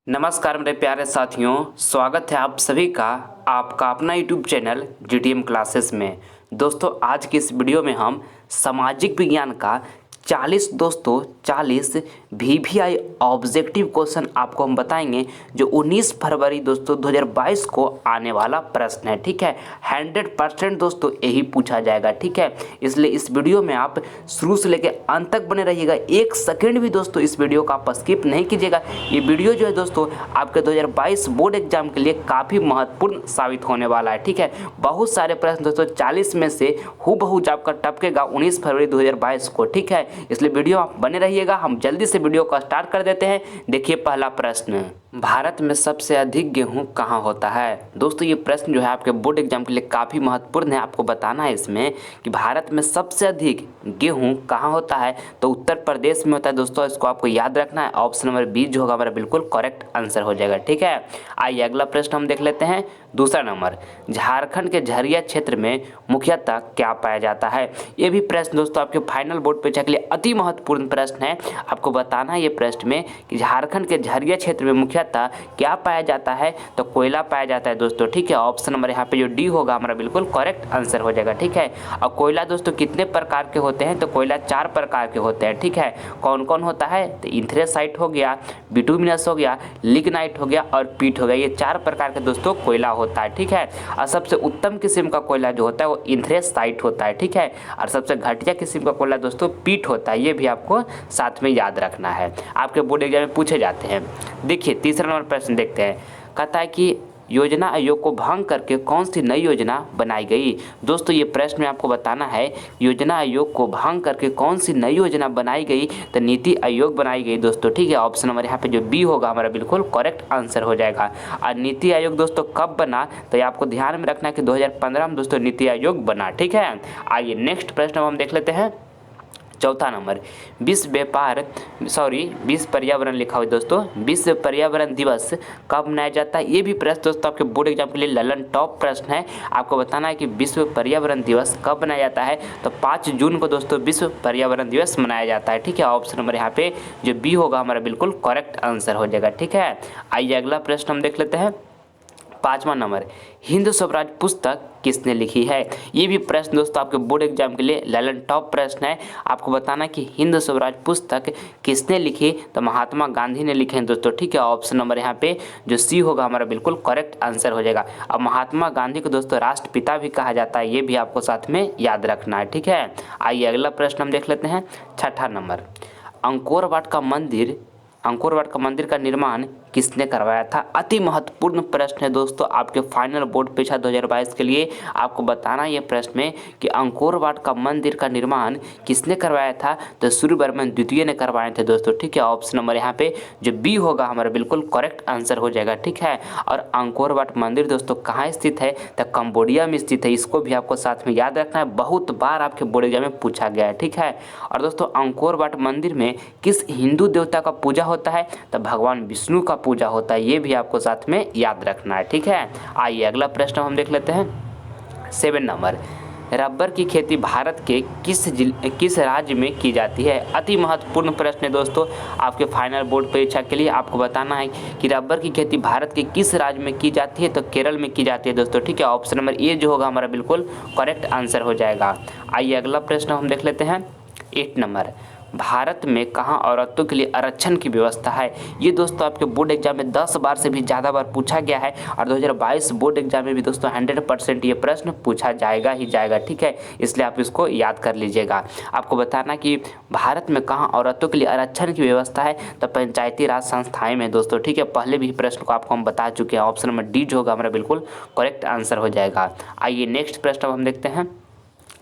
नमस्कार मेरे प्यारे साथियों, स्वागत है आप सभी का आपका अपना यूट्यूब चैनल जीटीएम क्लासेस में। दोस्तों आज की इस वीडियो में हम सामाजिक विज्ञान का 40 वीवीआई ऑब्जेक्टिव क्वेश्चन आपको हम बताएंगे जो 19 फरवरी दोस्तों 2022 को आने वाला प्रश्न है। ठीक है, 100% दोस्तों यही पूछा जाएगा। ठीक है, इसलिए इस वीडियो में आप शुरू से लेकर अंत तक बने रहिएगा। एक सेकंड भी दोस्तों इस वीडियो का आप स्किप नहीं कीजिएगा। ये वीडियो जो है दोस्तों आपके 2022 बोर्ड एग्जाम के लिए काफ़ी महत्वपूर्ण साबित होने वाला है। ठीक है, बहुत सारे प्रश्न दोस्तों 40 में से हूबहू आपका टपकेगा 19 फरवरी 2022 को। ठीक है, इसलिए वीडियो आप बने रहिएगा। हम जल्दी से वीडियो को स्टार्ट कर देते हैं। देखिए पहला प्रश्न, भारत में सबसे अधिक गेहूं कहाँ होता है। दोस्तों ये प्रश्न जो है आपके बोर्ड एग्जाम के लिए काफ़ी महत्वपूर्ण है। आपको बताना है इसमें कि भारत में सबसे अधिक गेहूं कहाँ होता है, तो उत्तर प्रदेश में होता है दोस्तों। इसको आपको याद रखना है। ऑप्शन नंबर बी जो होगा हमारा बिल्कुल करेक्ट आंसर हो जाएगा। ठीक है, आइए अगला प्रश्न हम देख लेते हैं। दूसरा नंबर, झारखंड के झरिया क्षेत्र में मुख्यतः क्या पाया जाता है। ये भी प्रश्न दोस्तों आपके फाइनल बोर्ड परीक्षा के लिए अति महत्वपूर्ण प्रश्न है। आपको बताना है ये प्रश्न में कि झारखंड के झरिया क्षेत्र में मुख्यतः क्या पाया जाता है, तो कोयला पाया जाता है दोस्तों। ठीक है, ऑप्शन नंबर यहाँ पे जो डी होगा हमारा बिल्कुल करेक्ट आंसर हो जाएगा। ठीक है, और कोयला दोस्तों कितने प्रकार के होते हैं, तो कोयला 4 प्रकार के होते हैं। ठीक है, कौन कौन होता है, तो इंथ्रेसाइट हो गया, बिटुमिनस हो गया, लिग्नाइट हो गया और पीट हो गया। ये 4 प्रकार के दोस्तों कोयला होता है। ठीक है, और सबसे उत्तम किस्म का कोयला जो होता है वो इंथ्रेसाइट होता है। ठीक है, और सबसे घटिया किस्म का कोयला दोस्तों पीट होता है। ये भी आपको साथ में याद रखना है, आपके बोर्ड एग्जाम में पूछे जाते हैं। देखिए तीसरा नंबर प्रश्न देखते हैं। कहता है कि योजना आयोग को भंग करके कौन सी नई योजना बनाई गई। दोस्तों ये प्रश्न में आपको बताना है योजना आयोग को भंग करके कौन सी नई योजना बनाई गई, तो नीति आयोग बनाई गई दोस्तों। ठीक है, ऑप्शन नंबर यहाँ पे जो बी होगा हमारा बिल्कुल करेक्ट आंसर हो जाएगा। और नीति आयोग दोस्तों कब बना, तो ये आपको ध्यान में रखना है कि 2015 में दोस्तों नीति आयोग बना। ठीक है, आइए नेक्स्ट प्रश्न हम देख लेते हैं। चौथा नंबर, विश्व पर्यावरण लिखा हुआ दोस्तों, विश्व पर्यावरण दिवस कब मनाया जाता है। ये भी प्रश्न दोस्तों आपके बोर्ड एग्जाम के लिए ललन टॉप प्रश्न है। आपको बताना है कि विश्व पर्यावरण दिवस कब मनाया जाता है, तो 5 जून को दोस्तों विश्व पर्यावरण दिवस मनाया जाता है। ठीक है, ऑप्शन नंबर यहाँ पे जो बी होगा हमारा बिल्कुल करेक्ट आंसर हो जाएगा। ठीक है, आइए अगला प्रश्न हम देख लेते हैं। 5वां नंबर, हिंद स्वराज पुस्तक किसने लिखी है। ये भी प्रश्न दोस्तों आपके बोर्ड एग्जाम के लिए ललन टॉप प्रश्न है। आपको बताना कि हिंद स्वराज पुस्तक किसने लिखी, तो महात्मा गांधी ने लिखे हैं दोस्तों। ठीक है, ऑप्शन नंबर यहाँ पे जो सी होगा हमारा बिल्कुल करेक्ट आंसर हो जाएगा। अब महात्मा गांधी को दोस्तों राष्ट्रपिता भी कहा जाता है, ये भी आपको साथ में याद रखना है। ठीक है, आइए अगला प्रश्न हम देख लेते हैं। 6ठा नंबर, अंकोर वाट का मंदिर का निर्माण किसने करवाया था। अति महत्वपूर्ण प्रश्न है दोस्तों आपके फाइनल बोर्ड परीक्षा 2022 के लिए। आपको बताना ये प्रश्न में कि अंकोर वाट का मंदिर का निर्माण किसने करवाया था, तो सूर्यवर्मन द्वितीय ने करवाए थे दोस्तों। ठीक है, ऑप्शन नंबर यहाँ पे जो बी होगा हमारा बिल्कुल करेक्ट आंसर हो जाएगा। ठीक है, और अंकोर वाट मंदिर दोस्तों कहाँ स्थित है, तो कंबोडिया में स्थित है। इसको भी आपको साथ में याद रखना है, बहुत बार आपके बोर्ड एग्जाम में पूछा गया है। ठीक है, और दोस्तों अंकोर वाट मंदिर में किस हिंदू देवता का पूजा होता है, तो भगवान विष्णु का पूजा होता है। ये भी आपको साथ में याद रखना है। ठीक है, आइए अगला प्रश्न हम देख लेते हैं। 7 नंबर, रबर की खेती भारत के किस राज्य में की जाती है। अति महत्वपूर्ण प्रश्न है दोस्तों आपके फाइनल बोर्ड परीक्षा के लिए। आपको बताना है कि रबर की खेती भारत के किस राज्य में की जाती है, तो केरल में की जाती है दोस्तों। ठीक है, ऑप्शन नंबर ए जो होगा हमारा बिल्कुल करेक्ट आंसर हो जाएगा। आइए अगला प्रश्न हम देख लेते हैं। 8 नंबर, भारत में कहाँ औरतों के लिए आरक्षण की व्यवस्था है। ये दोस्तों आपके बोर्ड एग्जाम में 10 बार से भी ज़्यादा बार पूछा गया है, और 2022 बोर्ड एग्जाम में भी दोस्तों 100% ये प्रश्न पूछा जाएगा ही जाएगा। ठीक है, इसलिए आप इसको याद कर लीजिएगा। आपको बताना कि भारत में कहाँ औरतों के लिए आरक्षण की व्यवस्था है, तो पंचायती राज संस्थाएं में दोस्तों। ठीक है, पहले भी प्रश्न को आपको हम बता चुके हैं। ऑप्शन नंबर डी जो होगा हमारा बिल्कुल करेक्ट आंसर हो जाएगा। आइए नेक्स्ट प्रश्न हम देखते हैं।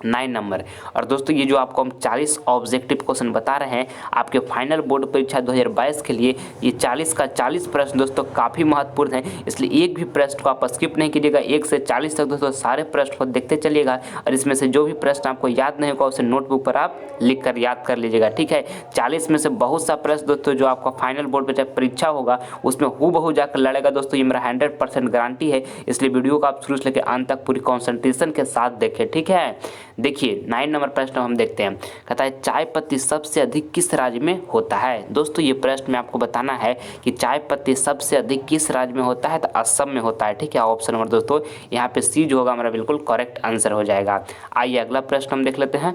9 नंबर, और दोस्तों ये जो आपको हम 40 ऑब्जेक्टिव क्वेश्चन बता रहे हैं आपके फाइनल बोर्ड परीक्षा 2022 के लिए, ये 40 का 40 प्रश्न दोस्तों काफ़ी महत्वपूर्ण है। इसलिए एक भी प्रश्न को आप स्किप नहीं कीजिएगा। 1 से 40 तक दोस्तों सारे प्रश्न को देखते चलिएगा, और इसमें से जो भी प्रश्न आपको याद नहीं होगा उसे नोटबुक पर आप लिख कर याद कर लीजिएगा। ठीक है, 40 में से बहुत सा प्रश्न दोस्तों जो आपका फाइनल बोर्ड परीक्षा होगा उसमें हूबहू जाकर लड़ेगा दोस्तों। ये मेरा 100% गारंटी है। इसलिए वीडियो को आप शुरू से लेकर अंत तक पूरी कॉन्सेंट्रेशन के साथ देखें। ठीक है, देखिए 9 नंबर प्रश्न हम देखते हैं, कहता है चाय पत्ती सबसे अधिक किस राज्य में होता है। दोस्तों ये प्रश्न में आपको बताना है कि चाय पत्ती सबसे अधिक किस राज्य में होता है, तो असम में होता है। ठीक है, ऑप्शन नंबर दोस्तों यहाँ पे सी जो होगा हमारा बिल्कुल करेक्ट आंसर हो जाएगा। आइए अगला प्रश्न हम देख लेते हैं।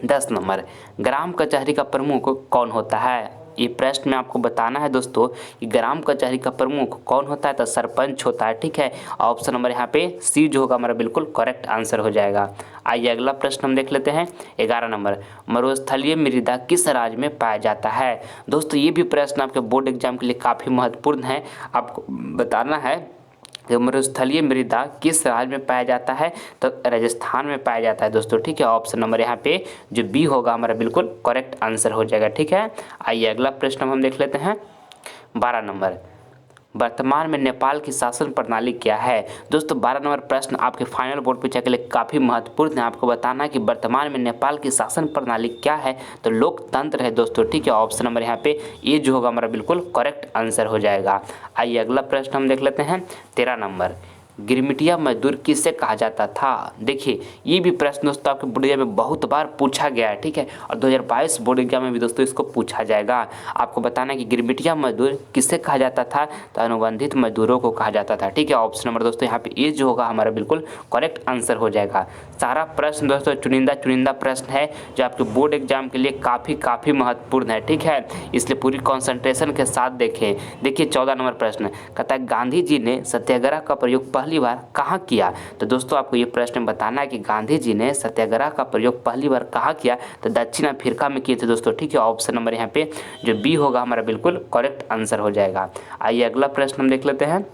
10 नंबर, ग्राम कचहरी का प्रमुख कौन होता है। ये प्रश्न में आपको बताना है दोस्तों कि ग्राम कचहरी का प्रमुख कौन होता है, तो सरपंच होता है। ठीक है, ऑप्शन नंबर यहाँ पे सी जो होगा हमारा बिल्कुल करेक्ट आंसर हो जाएगा। आइए अगला प्रश्न हम देख लेते हैं। 11 नंबर, मरुस्थलीय मृदा किस राज्य में पाया जाता है। दोस्तों ये भी प्रश्न आपके बोर्ड एग्जाम के लिए काफ़ी महत्वपूर्ण है। आपको बताना है मरुस्थलीय मृदा किस राज्य में पाया जाता है, तो राजस्थान में पाया जाता है दोस्तों। ठीक है, ऑप्शन नंबर यहाँ पे जो बी होगा हमारा बिल्कुल करेक्ट आंसर हो जाएगा। ठीक है, आइए अगला प्रश्न हम देख लेते हैं। 12 नंबर, वर्तमान में नेपाल की शासन प्रणाली क्या है। दोस्तों 12 नंबर प्रश्न आपके फाइनल बोर्ड परीक्षा के लिए काफ़ी महत्वपूर्ण है। आपको बताना है कि वर्तमान में नेपाल की शासन प्रणाली क्या है, तो लोकतंत्र है दोस्तों। ठीक है, ऑप्शन नंबर यहाँ पे ये जो होगा हमारा बिल्कुल करेक्ट आंसर हो जाएगा। आइए अगला प्रश्न हम देख लेते हैं। 13 नंबर, गिरमिटिया मजदूर किससे कहा जाता था। देखिए ये भी प्रश्न दोस्तों आपके बोर्ड एग्जाम में बहुत बार पूछा गया है। ठीक है, और 2022 बोर्ड एग्जाम में भी दोस्तों इसको पूछा जाएगा। आपको बताना है कि गिरमिटिया मजदूर किससे कहा जाता था, तो अनुबंधित मजदूरों को कहा जाता था। ठीक है, ऑप्शन नंबर दोस्तों यहाँ पे ये जो होगा हमारा बिल्कुल करेक्ट आंसर हो जाएगा। सारा प्रश्न दोस्तों चुनिंदा प्रश्न है जो आपके बोर्ड एग्जाम के लिए काफ़ी महत्वपूर्ण है। ठीक है, इसलिए पूरी कॉन्सेंट्रेशन के साथ देखें। देखिए 14 नंबर प्रश्न कहता है गांधी जी ने सत्याग्रह का प्रयोग पहली बार कहाँ किया। तो दोस्तों आपको ये प्रश्न बताना है कि गांधी जी ने सत्याग्रह का प्रयोग पहली बार कहाँ किया, तो दक्षिण अफ्रीका में किए थे दोस्तों। ठीक है, ऑप्शन नंबर यहाँ पे जो बी होगा हमारा बिल्कुल करेक्ट आंसर हो जाएगा। आइए अगला प्रश्न हम देख लेते हैं।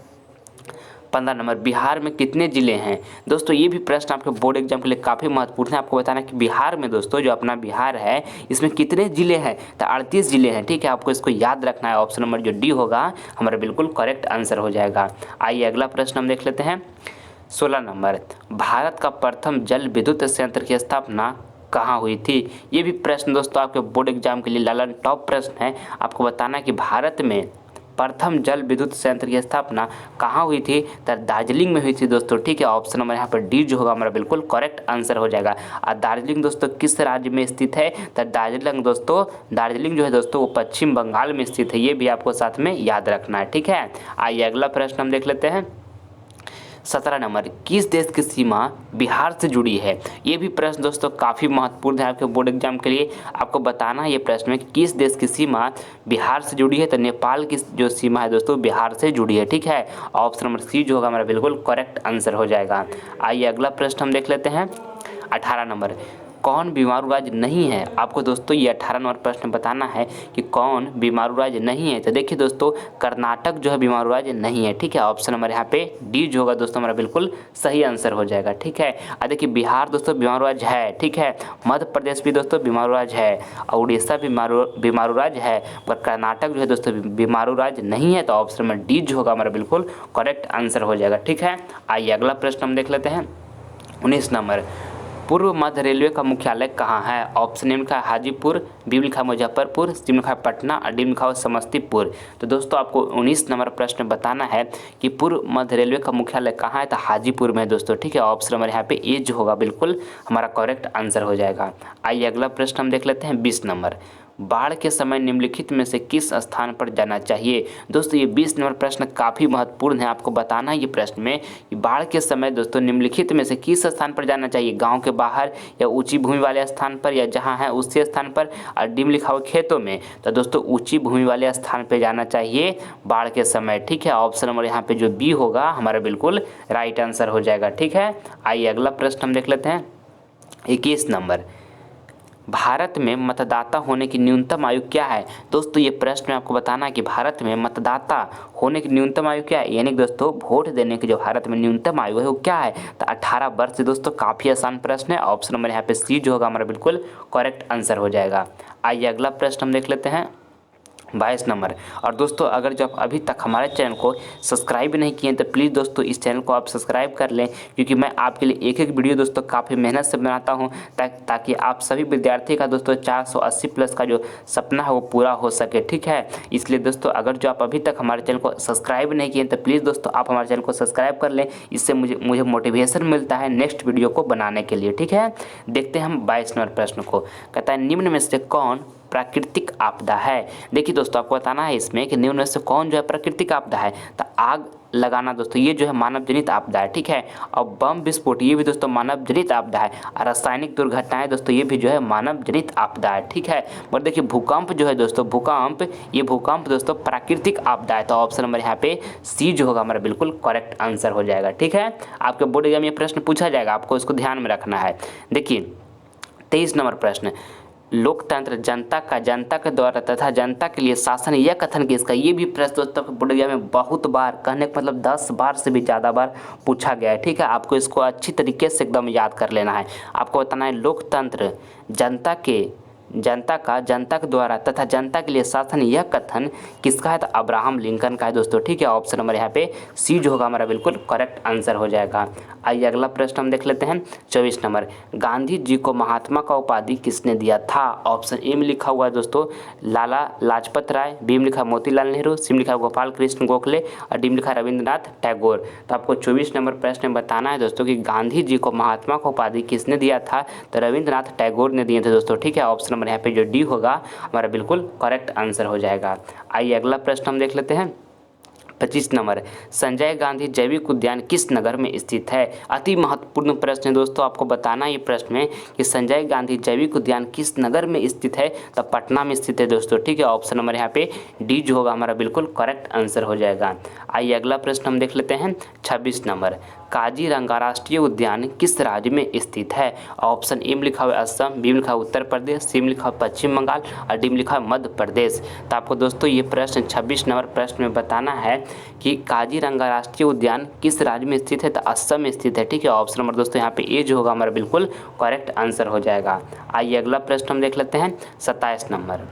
15 नंबर, बिहार में कितने ज़िले हैं। दोस्तों ये भी प्रश्न आपके बोर्ड एग्जाम के लिए काफ़ी महत्वपूर्ण है। आपको बताना है कि बिहार में दोस्तों जो अपना बिहार है इसमें कितने ज़िले हैं, तो 38 ज़िले हैं। ठीक है, आपको इसको याद रखना है। ऑप्शन नंबर जो डी होगा हमारा बिल्कुल करेक्ट आंसर हो जाएगा। आइए अगला प्रश्न हम देख लेते हैं। 16 नंबर, भारत का प्रथम जल विद्युत संयंत्र की स्थापना कहाँ हुई थी। ये भी प्रश्न दोस्तों आपके बोर्ड एग्जाम के लिए लालन टॉप प्रश्न है। आपको बताना है कि भारत में प्रथम जल विद्युत संयंत्र की स्थापना कहाँ हुई थी, तो दार्जिलिंग में हुई थी दोस्तों। ठीक है, ऑप्शन नंबर यहाँ पर डी जो होगा हमारा बिल्कुल करेक्ट आंसर हो जाएगा। और दार्जिलिंग दोस्तों किस राज्य में स्थित है, तो दार्जिलिंग जो है दोस्तों वो पश्चिम बंगाल में स्थित है। ये भी आपको साथ में याद रखना है। ठीक है, आइए अगला प्रश्न हम देख लेते हैं। 17 नंबर, किस देश की सीमा बिहार से जुड़ी है। ये भी प्रश्न दोस्तों काफ़ी महत्वपूर्ण है आपके बोर्ड एग्जाम के लिए। आपको बताना है ये प्रश्न में किस देश की सीमा बिहार से जुड़ी है, तो नेपाल की जो सीमा है दोस्तों बिहार से जुड़ी है। ठीक है, ऑप्शन नंबर सी जो होगा हमारा बिल्कुल करेक्ट आंसर हो जाएगा। आइए अगला प्रश्न हम देख लेते हैं। 18 नंबर, कौन बीमारू राज्य नहीं है। आपको दोस्तों ये 18 नंबर प्रश्न बताना है कि कौन बीमारू राज्य नहीं है। तो देखिए दोस्तों कर्नाटक जो है बीमारू राज्य नहीं है। ठीक है, ऑप्शन नंबर यहाँ पे डी जो होगा दोस्तों हमारा बिल्कुल सही आंसर हो जाएगा। ठीक है, और देखिए बिहार दोस्तों बीमारू राज्य है। ठीक है, मध्य प्रदेश भी दोस्तों बीमारू राज्य है और उड़ीसा बीमारू राज्य है, पर कर्नाटक जो है दोस्तों बीमारू राज्य नहीं है। तो ऑप्शन नंबर डी जो होगा हमारा बिल्कुल करेक्ट आंसर हो जाएगा। ठीक है, आइए अगला प्रश्न हम देख लेते हैं। 19 नंबर, पूर्व मध्य रेलवे का मुख्यालय कहाँ है। ऑप्शन ए लिखा है हाजीपुर, बी लिखा है मुजफ्फरपुर, सी लिखा है पटना और डी लिखा है समस्तीपुर। तो दोस्तों आपको 19 नंबर प्रश्न बताना है कि पूर्व मध्य रेलवे का मुख्यालय कहाँ है, तो हाजीपुर में है दोस्तों। ठीक है, ऑप्शन नंबर यहाँ पे ए जो होगा बिल्कुल हमारा करेक्ट आंसर हो जाएगा। आइए अगला प्रश्न हम देख लेते हैं। 20 नंबर, बाढ़ के समय निम्नलिखित में से किस स्थान पर जाना चाहिए। दोस्तों ये 20 नंबर प्रश्न काफ़ी महत्वपूर्ण है। आपको बताना है ये प्रश्न में कि बाढ़ के समय दोस्तों निम्नलिखित में से किस स्थान पर जाना चाहिए, गांव के बाहर या ऊंची भूमि वाले स्थान पर या जहां है उसी स्थान पर, और डी में लिखा हुआ खेतों में। तो दोस्तों ऊंची भूमि वाले स्थान पर जाना चाहिए बाढ़ के समय। ठीक है, ऑप्शन नंबर यहाँ पे जो बी होगा हमारा बिल्कुल राइट आंसर हो जाएगा। ठीक है, आइए अगला प्रश्न हम देख लेते हैं। 21 नंबर, भारत में मतदाता होने की न्यूनतम आयु क्या है। दोस्तों ये प्रश्न में आपको बताना है कि भारत में मतदाता होने की न्यूनतम आयु क्या है, यानी कि दोस्तों वोट देने की जो भारत में न्यूनतम आयु है वो क्या है, तो 18 वर्ष। दोस्तों काफ़ी आसान प्रश्न है। ऑप्शन नंबर यहाँ पे सी जो होगा हमारा बिल्कुल करेक्ट आंसर हो जाएगा। आइए अगला प्रश्न हम देख लेते हैं। 22 नंबर। और दोस्तों अगर जो आप अभी तक हमारे चैनल को सब्सक्राइब नहीं किए तो प्लीज़ दोस्तों इस चैनल को आप सब्सक्राइब कर लें, क्योंकि मैं आपके लिए एक एक वीडियो दोस्तों काफ़ी मेहनत से बनाता हूं ताकि आप सभी विद्यार्थी का दोस्तों 480 प्लस का जो सपना है वो पूरा हो सके, ठीक है। इसलिए दोस्तों अगर जो आप अभी तक हमारे चैनल को सब्सक्राइब नहीं किए तो प्लीज़ दोस्तों आप हमारे चैनल को सब्सक्राइब कर लें, इससे मुझे मोटिवेशन मिलता है नेक्स्ट वीडियो को बनाने के लिए, ठीक है। देखते हैं हम 22 नंबर प्रश्न को। कहता है निम्न में से कौन प्राकृतिक आपदा है। देखिए दोस्तों आपको बताना है इसमें कि निम्न में से कौन जो है प्राकृतिक आपदा है। तो आग लगाना दोस्तों ये जो है मानव जनित आपदा है, ठीक है। और बम विस्फोट ये भी दोस्तों मानव जनित आपदा है। और रासायनिक दुर्घटनाएं दोस्तों ये भी जो है मानव जनित आपदा है, ठीक है। और देखिए भूकंप जो है दोस्तों भूकंप दोस्तों प्राकृतिक आपदा है। तो ऑप्शन नंबर यहाँ पे सी जो होगा हमारा बिल्कुल करेक्ट आंसर हो जाएगा, ठीक है। आपके बोर्ड एग्जाम में प्रश्न पूछा जाएगा, आपको इसको ध्यान में रखना है। देखिए 23 नंबर प्रश्न, लोकतंत्र जनता के द्वारा तथा जनता के लिए शासन यह कथन किसका। ये भी प्रश्न दोस्तों बोर्ड एग्जाम में बहुत बार, कहने का मतलब 10 बार से भी ज़्यादा बार पूछा गया है, ठीक है। आपको इसको अच्छी तरीके से एकदम याद कर लेना है। आपको बताना है लोकतंत्र जनता के द्वारा तथा जनता के लिए शासन यह कथन किसका है। तो अब्राहम लिंकन का है दोस्तों, ठीक है। ऑप्शन नंबर यहाँ पे सी जो होगा हमारा बिल्कुल करेक्ट आंसर हो जाएगा। आइए अगला प्रश्न हम देख लेते हैं 24 नंबर, गांधी जी को महात्मा का उपाधि किसने दिया था। ऑप्शन ए में लिखा हुआ है दोस्तों लाला लाजपत राय, बी में लिखा है मोतीलाल नेहरू, सी में लिखा है गोपाल कृष्ण गोखले और डी में लिखा है रविंद्रनाथ टैगोर। तो आपको 24 नंबर प्रश्न में बताना है दोस्तों कि गांधी जी को महात्मा का उपाधि किसने दिया था। तो रविंद्रनाथ टैगोर ने दिए थे दोस्तों, ठीक है। ऑप्शन नंबर यहाँ पे जो डी होगा हमारा बिल्कुल करेक्ट आंसर हो जाएगा। आइए अगला प्रश्न हम देख लेते हैं 25 नंबर, संजय गांधी जैविक उद्यान किस नगर में स्थित है। अति महत्वपूर्ण प्रश्न है दोस्तों, आपको बताना है ये प्रश्न में कि संजय गांधी जैविक उद्यान किस नगर में स्थित है। तो पटना में स्थित है दोस्तों, ठीक है। ऑप्शन नंबर यहाँ पे डी जो होगा हमारा बिल्कुल करेक्ट आंसर हो जाएगा। आइए अगला प्रश्न हम देख लेते हैं 26 नंबर, काजीरंगा राष्ट्रीय उद्यान किस राज्य में स्थित है। ऑप्शन ए में लिखा हुआ है असम, बी में लिखा हुआ उत्तर प्रदेश, सी में लिखा हुआ पश्चिम बंगाल और डी में लिखा हुआ मध्य प्रदेश। तो आपको दोस्तों ये प्रश्न 26 नंबर प्रश्न में बताना है कि काजीरंगा राष्ट्रीय उद्यान किस राज्य में स्थित है। तो असम में स्थित है, ठीक है। ऑप्शन नंबर दोस्तों यहाँ पे ए जो होगा हमारा बिल्कुल करेक्ट आंसर हो जाएगा। आइए अगला प्रश्न हम देख लेते हैं 27 नंबर,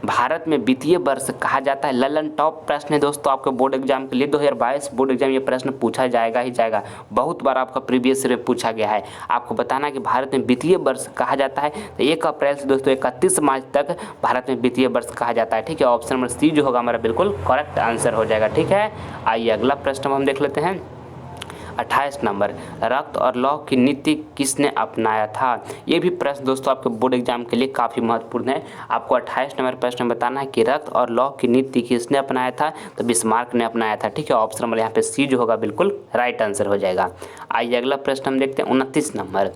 भारत में वित्तीय वर्ष कहा जाता है। ललन टॉप प्रश्न है दोस्तों, आपके बोर्ड एग्जाम के लिए 2022 बोर्ड एग्जाम ये प्रश्न पूछा जाएगा ही जाएगा, बहुत बार आपका प्रीवियस ईयर में पूछा गया है। आपको बताना है कि भारत में वित्तीय वर्ष कहा जाता है। तो 1 अप्रैल से दोस्तों 31 मार्च तक भारत में वित्तीय वर्ष कहा जाता है, ठीक है। ऑप्शन नंबर सी जो होगा हमारा बिल्कुल करेक्ट आंसर हो जाएगा, ठीक है। आइए अगला प्रश्न हम देख लेते हैं 28 नंबर, रक्त और लौह की नीति किसने अपनाया था। ये भी प्रश्न दोस्तों आपके बोर्ड एग्जाम के लिए काफ़ी महत्वपूर्ण है। आपको 28 नंबर प्रश्न बताना है कि रक्त और लौह की नीति किसने अपनाया था। तो बिस्मार्क ने अपनाया था, ठीक है। ऑप्शन नंबर यहाँ पे सी जो होगा बिल्कुल राइट आंसर हो जाएगा। आइए अगला प्रश्न हम देखते हैं 29 नंबर,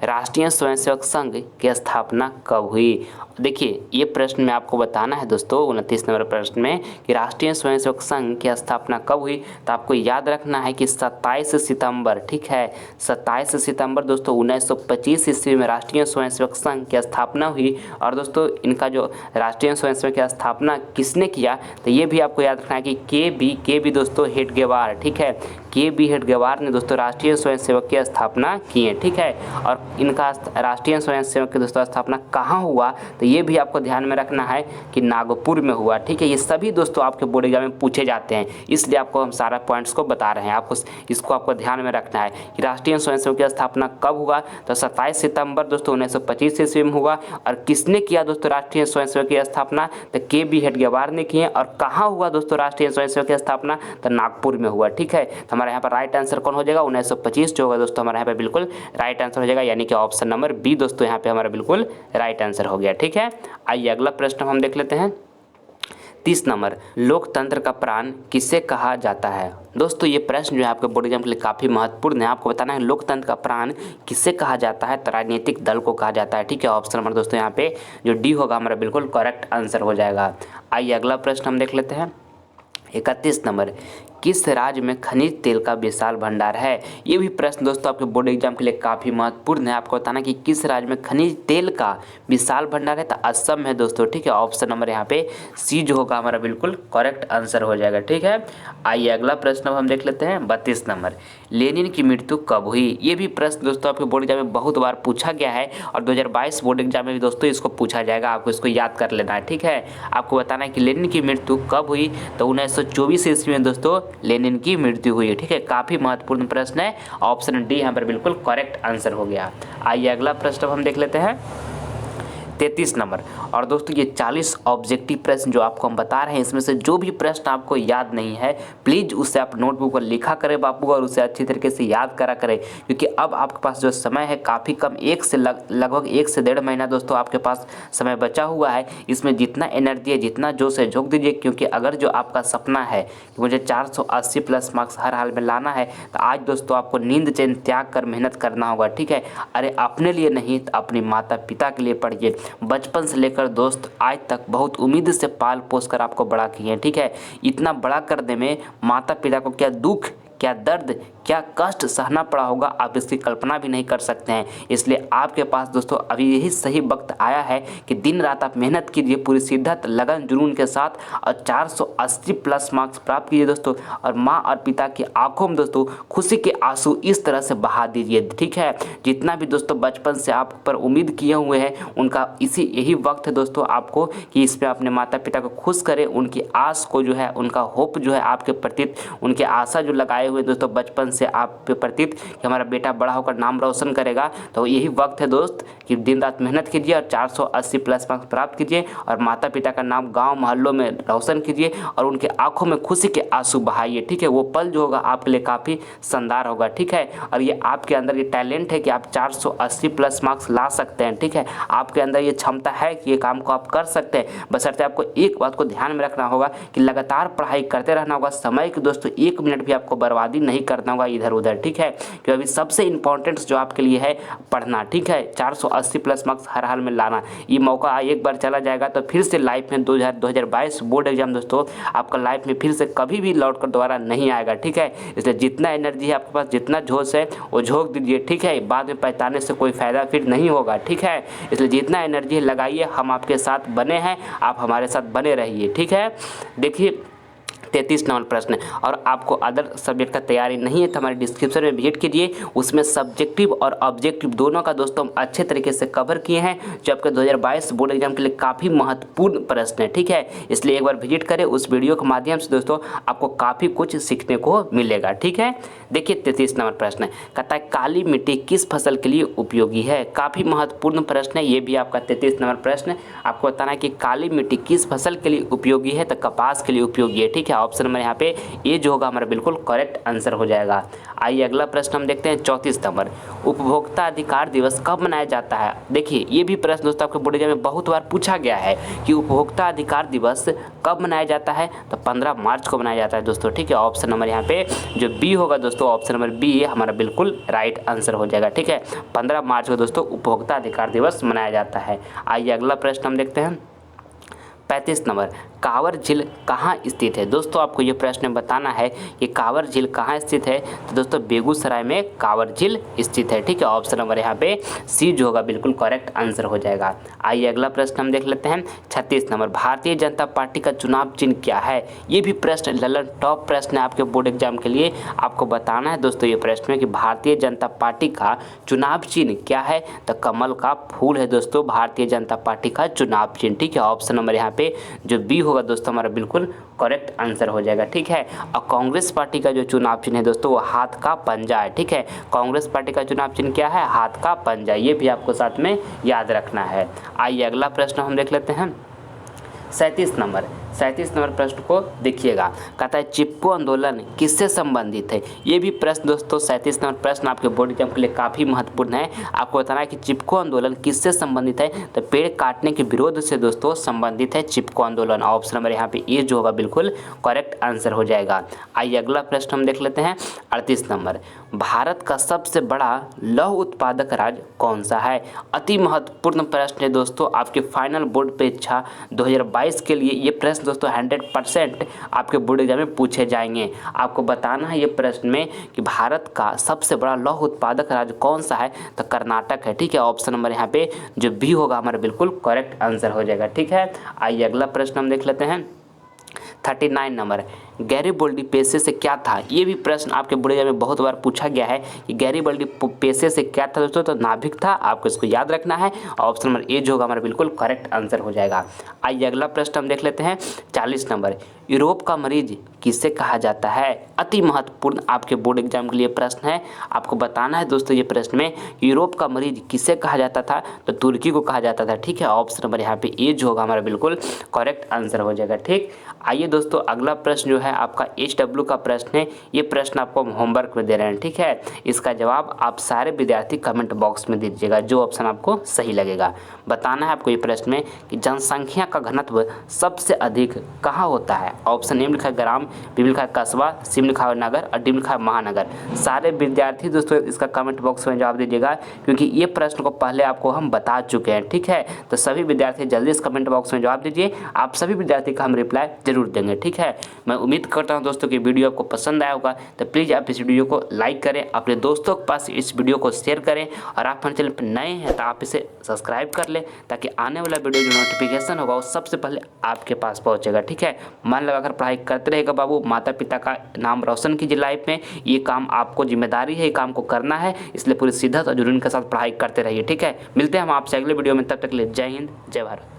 राष्ट्रीय स्वयंसेवक संघ की स्थापना कब हुई। देखिए ये प्रश्न में आपको बताना है दोस्तों 29 नंबर प्रश्न में कि राष्ट्रीय स्वयंसेवक संघ की स्थापना कब हुई। तो आपको याद रखना है कि 27 सितंबर, ठीक है, 27 सितंबर दोस्तों 1925 ईस्वी में राष्ट्रीय स्वयंसेवक संघ की स्थापना हुई। और दोस्तों इनका जो राष्ट्रीय स्वयंसेवक की स्थापना किसने किया, तो ये भी आपको याद रखना है कि के बी दोस्तों हेडगेवार, ठीक है, के बी हेडगेवार ने दोस्तों राष्ट्रीय स्वयंसेवक की स्थापना की है, ठीक है। और इनका राष्ट्रीय स्वयंसेवक की दोस्तों स्थापना कहाँ हुआ, तो ये भी आपको ध्यान में रखना है कि नागपुर में हुआ, ठीक है। ये सभी दोस्तों आपके बोर्ड एग्जाम में पूछे जाते हैं, इसलिए आपको हम सारा पॉइंट्स को बता रहे हैं। आपको इसको आपको ध्यान में रखना है कि राष्ट्रीय स्वयंसेवक की स्थापना कब हुआ। तो 27 सितंबर दोस्तों 1925 ईस्वी में हुआ। और किसने किया दोस्तों राष्ट्रीय स्वयंसेवक की स्थापना, तो के बी हेडगेवार ने किए। और कहाँ हुआ दोस्तों राष्ट्रीय स्वयंसेवक की स्थापना, तो नागपुर में हुआ, ठीक है। तो हमारे यहाँ पर राइट आंसर कौन हो जाएगा 1925 जो होगा दोस्तों हमारे यहाँ पे बिल्कुल राइट आंसर हो जाएगा, यानी कि ऑप्शन नंबर बी दोस्तों यहाँ पे हमारा बिल्कुल राइट आंसर हो गया, ठीक है। आइए अगला प्रश्न हम देख लेते हैं 30 नंबर, लोकतंत्र का प्राण किसे कहा जाता है। दोस्तों ये प्रश्न जो है आपके बोर्ड एग्जाम के लिए काफ़ी महत्वपूर्ण है। आपको बताना है लोकतंत्र का प्राण किसे कहा जाता है। तो राजनीतिक दल को कहा जाता है, ठीक है। ऑप्शन नंबर दोस्तों यहाँ पे जो डी होगा हमारा बिल्कुल करेक्ट आंसर हो जाएगा। आइए अगला प्रश्न हम देख लेते हैं 31 नंबर, किस राज्य में खनिज तेल का विशाल भंडार है। ये भी प्रश्न दोस्तों आपके बोर्ड एग्जाम के लिए काफ़ी महत्वपूर्ण है। आपको बताना कि किस राज्य में खनिज तेल का विशाल भंडार है, तो असम है दोस्तों। ठीक है, ऑप्शन नंबर यहाँ पे सी जो होगा हमारा बिल्कुल करेक्ट आंसर हो जाएगा। ठीक है, आइए अगला प्रश्न अब हम देख लेते हैं 32 नंबर। लेनिन की मृत्यु कब हुई। ये भी प्रश्न दोस्तों आपके बोर्ड एग्जाम में बहुत बार पूछा गया है और 2022 बोर्ड एग्जाम में भी दोस्तों इसको पूछा जाएगा, आपको इसको याद कर लेना है। ठीक है, आपको बताना है कि लेनिन की मृत्यु कब हुई, तो 1924 ईस्वी में दोस्तों लेनिन की मृत्यु हुई है। ठीक है, काफ़ी महत्वपूर्ण प्रश्न है, ऑप्शन डी यहाँ पर बिल्कुल करेक्ट आंसर हो गया। आइए अगला प्रश्न अब हम देख लेते हैं 33 नंबर। और दोस्तों ये 40 ऑब्जेक्टिव प्रश्न जो आपको हम बता रहे हैं, इसमें से जो भी प्रश्न आपको याद नहीं है प्लीज़ उससे आप नोटबुक पर लिखा करें बापू, और उसे अच्छी तरीके से याद करा करें, क्योंकि अब आपके पास जो समय है काफ़ी कम, लगभग 1 से 1.5 महीना दोस्तों आपके पास समय बचा हुआ है। इसमें जितना एनर्जी है, जितना जोश है, झोंक दीजिए, क्योंकि अगर जो आपका सपना है कि मुझे 480 प्लस मार्क्स हर हाल में लाना है, तो आज दोस्तों आपको नींद चैन त्याग कर मेहनत करना होगा। ठीक है, अरे अपने लिए नहीं तो अपने माता पिता के लिए पढ़िए। बचपन से लेकर दोस्त आज तक बहुत उम्मीद से पाल पोस कर आपको बड़ा किए हैं। ठीक है, इतना बड़ा करने में माता पिता को क्या दुख, क्या दर्द, क्या कष्ट सहना पड़ा होगा, आप इसकी कल्पना भी नहीं कर सकते हैं। इसलिए आपके पास दोस्तों अभी यही सही वक्त आया है कि दिन रात आप मेहनत कीजिए पूरी शिद्दत, लगन, जुनून के साथ, और 480 प्लस मार्क्स प्राप्त कीजिए दोस्तों। और माँ और पिता की आंखों में दोस्तों खुशी के आंसू इस तरह से बहा दीजिए। ठीक है, जितना भी दोस्तों बचपन से आप पर उम्मीद किए हुए हैं उनका यही वक्त है दोस्तों आपको कि इसमें अपने माता पिता को खुश करें, उनकी आस को जो है, उनका होप जो है आपके प्रति, उनके आशा जो लगाए हुए दोस्तों बचपन से आप पे प्रतीत कि हमारा बेटा बड़ा होकर नाम रोशन करेगा, तो यही वक्त है दोस्त कि दिन रात मेहनत कीजिए और 480 प्लस मार्क्स प्राप्त कीजिए और माता पिता का नाम गांव मोहल्लों में रोशन कीजिए और उनके आंखों में खुशी के आंसू बहाइए। ठीक है, वो पल जो होगा आपके लिए काफ़ी शानदार होगा। ठीक है, और ये आपके अंदर ये टैलेंट है कि आप 480 प्लस मार्क्स ला सकते हैं। ठीक है, आपके अंदर ये क्षमता है कि ये काम को आप कर सकते हैं, बशर्ते आपको एक बात को ध्यान में रखना होगा कि लगातार पढ़ाई करते रहना होगा। समय की दोस्तों 1 मिनट भी आपको बर्बादी नहीं करना होगा इधर उधर। ठीक है, क्योंकि अभी सबसे इंपॉर्टेंट जो आपके लिए है पढ़ना। ठीक है, 480 प्लस मार्क्स हर हाल में लाना। ये मौका एक बार चला जाएगा तो फिर से लाइफ में 2022 बोर्ड एग्जाम दोस्तों आपका लाइफ में फिर से कभी भी लौट कर दोबारा नहीं आएगा। ठीक है, इसलिए जितना एनर्जी है आपके पास, जितना जोश है वो झोंक दीजिए। ठीक है, बाद में पछताने से कोई फायदा फिर नहीं होगा। ठीक है, इसलिए जितना एनर्जी लगाइए, हम आपके साथ बने हैं, आप हमारे साथ बने रहिए। ठीक है, देखिए 33 नंबर प्रश्न। और आपको अदर सब्जेक्ट का तैयारी नहीं है तो हमारे डिस्क्रिप्शन में विजिट कीजिए, उसमें सब्जेक्टिव और ऑब्जेक्टिव दोनों का दोस्तों हम अच्छे तरीके से कवर किए हैं, जो आपके 2022 बोर्ड एग्जाम के लिए काफ़ी महत्वपूर्ण प्रश्न है। ठीक है, इसलिए एक बार विजिट करें, उस वीडियो के माध्यम से दोस्तों आपको काफ़ी कुछ सीखने को मिलेगा। ठीक है, देखिए 33 नंबर प्रश्न कहता है काली मिट्टी किस फसल के लिए उपयोगी है। काफ़ी महत्वपूर्ण प्रश्न है ये भी आपका 33 नंबर प्रश्न। आपको बताना है कि काली मिट्टी किस फसल के लिए उपयोगी है, तो कपास के लिए उपयोगी है। ठीक है, ऑप्शन नंबर यहाँ पे ये जो होगा हमारा बिल्कुल करेक्ट आंसर हो जाएगा। आइए अगला प्रश्न हम देखते हैं 34 नंबर। उपभोक्ता अधिकार दिवस कब मनाया जाता है। देखिए ये भी प्रश्न दोस्तों आपके बोर्ड एग्जाम में बहुत बार पूछा गया है कि उपभोक्ता अधिकार दिवस कब मनाया जाता है, तो 15 मार्च को मनाया जाता है दोस्तों। ठीक है, ऑप्शन नंबर यहाँ पे जो बी होगा दोस्तों, ऑप्शन नंबर बी हमारा बिल्कुल राइट आंसर हो जाएगा। ठीक है, 15 मार्च को दोस्तों उपभोक्ता अधिकार दिवस मनाया जाता है। आइए अगला प्रश्न हम देखते हैं 35 नंबर। कांवर झील कहाँ स्थित है। दोस्तों आपको ये प्रश्न बताना है कि कांवर झील कहाँ स्थित है, तो दोस्तों बेगूसराय में कांवर झील स्थित है। ठीक है, ऑप्शन नंबर यहाँ पे सी जो होगा बिल्कुल करेक्ट आंसर हो जाएगा। आइए अगला प्रश्न हम देख लेते हैं 36 नंबर। भारतीय जनता पार्टी का चुनाव चिन्ह क्या है। ये भी प्रश्न ललन टॉप प्रश्न है आपके बोर्ड एग्जाम के लिए। आपको बताना है दोस्तों ये प्रश्न में कि भारतीय जनता पार्टी का चुनाव चिन्ह क्या है, तो कमल का फूल है दोस्तों भारतीय जनता पार्टी का चुनाव चिन्ह। ठीक है, ऑप्शन नंबर यहाँ पे जो बी होगा दोस्तों हमारा बिल्कुल करेक्ट आंसर हो जाएगा। ठीक है, और कांग्रेस पार्टी का जो चुनाव चिन्ह है दोस्तों वो हाथ का पंजा है। ठीक है, कांग्रेस पार्टी का चुनाव चिन्ह क्या है, हाथ का पंजा, ये भी आपको साथ में याद रखना है। आइए अगला प्रश्न हम देख लेते हैं 37 नंबर प्रश्न को देखिएगा। कहता है चिपको आंदोलन किससे संबंधित है। ये भी प्रश्न दोस्तों 37 नंबर प्रश्न आपके बोर्ड एग्जाम के लिए काफ़ी महत्वपूर्ण है। आपको बताना है कि चिपको आंदोलन किससे संबंधित है, तो पेड़ काटने के विरोध से दोस्तों संबंधित है चिपको आंदोलन। ऑप्शन नंबर यहाँ पे ये जो होगा बिल्कुल करेक्ट आंसर हो जाएगा। आइए अगला प्रश्न हम देख लेते हैं 38 नंबर। भारत का सबसे बड़ा लौह उत्पादक राज्य कौन सा है? अति महत्वपूर्ण प्रश्न है दोस्तों, आपके फाइनल बोर्ड परीक्षा 2022 के लिए ये प्रश्न दोस्तों 100% आपके बोर्ड एग्जाम में पूछे जाएंगे। आपको बताना है ये प्रश्न में कि भारत का सबसे बड़ा लौह उत्पादक राज्य कौन सा है, तो कर्नाटक है। ठीक है, ऑप्शन नंबर यहाँ पे जो बी होगा हमारा बिल्कुल करेक्ट आंसर हो जाएगा। ठीक है, आइए अगला प्रश्न हम देख लेते हैं। 39 नंबर, गैरिबोल्डी पेशे से क्या था? ये भी प्रश्न आपके बोर्ड एग्जाम में बहुत बार पूछा गया है कि गैरिबोल्डी पेशे से क्या था दोस्तों, तो नाभिक था। आपको इसको याद रखना है। ऑप्शन नंबर ए जो होगा हमारा बिल्कुल करेक्ट आंसर हो जाएगा। आइए अगला प्रश्न हम देख लेते हैं। 40 नंबर, यूरोप का मरीज किसे कहा जाता है? अति महत्वपूर्ण आपके बोर्ड एग्जाम के लिए प्रश्न है। आपको बताना है दोस्तों ये प्रश्न में यूरोप का मरीज किसे कहा जाता था, तो तुर्की को कहा जाता था। ठीक है, ऑप्शन नंबर यहाँ पे ए जो होगा हमारा बिल्कुल करेक्ट आंसर हो जाएगा। ठीक, आइए दोस्तों अगला प्रश्न जो है आपका HW का प्रश्न है। ये प्रश्न आपको हम होमवर्क में दे रहे हैं। ठीक है, इसका जवाब आप सारे विद्यार्थी कमेंट बॉक्स में दीजिएगा, जो ऑप्शन आपको सही लगेगा। बताना है आपको ये प्रश्न में कि जनसंख्या का घनत्व सबसे अधिक कहाँ होता है? ऑप्शन ए में लिखा है ग्राम, बी में लिखा है कस्बा, सी में लिखा है नगर और डी में लिखा है महानगर। सारे विद्यार्थी दोस्तों इसका कमेंट बॉक्स में जवाब दीजिएगा, क्योंकि ये प्रश्न को पहले आपको हम बता चुके हैं। ठीक है, तो सभी विद्यार्थी जल्दी इस कमेंट बॉक्स में जवाब दीजिए। आप सभी विद्यार्थी का हम रिप्लाई जरूर देंगे। ठीक है, मैं उम्मीद करता हूं दोस्तों कि वीडियो आपको पसंद आया होगा, तो प्लीज़ आप इस वीडियो को लाइक करें, अपने दोस्तों के पास इस वीडियो को शेयर करें, और आप हमारे चैनल पर नए हैं तो आप इसे सब्सक्राइब कर लें, ताकि आने वाला वीडियो जो नोटिफिकेशन होगा वो सबसे पहले आपके पास पहुंचेगा। ठीक है, मन लगाकर पढ़ाई करते रहेगा बाबू, माता पिता का नाम रोशन कीजिए लाइफ में। ये काम आपको जिम्मेदारी है, ये काम को करना है, इसलिए पूरी शिद्दत और जुनून के साथ पढ़ाई करते रहिए। ठीक है, मिलते हैं हम आपसे अगले वीडियो में, तब तक के लिए जय हिंद जय भारत।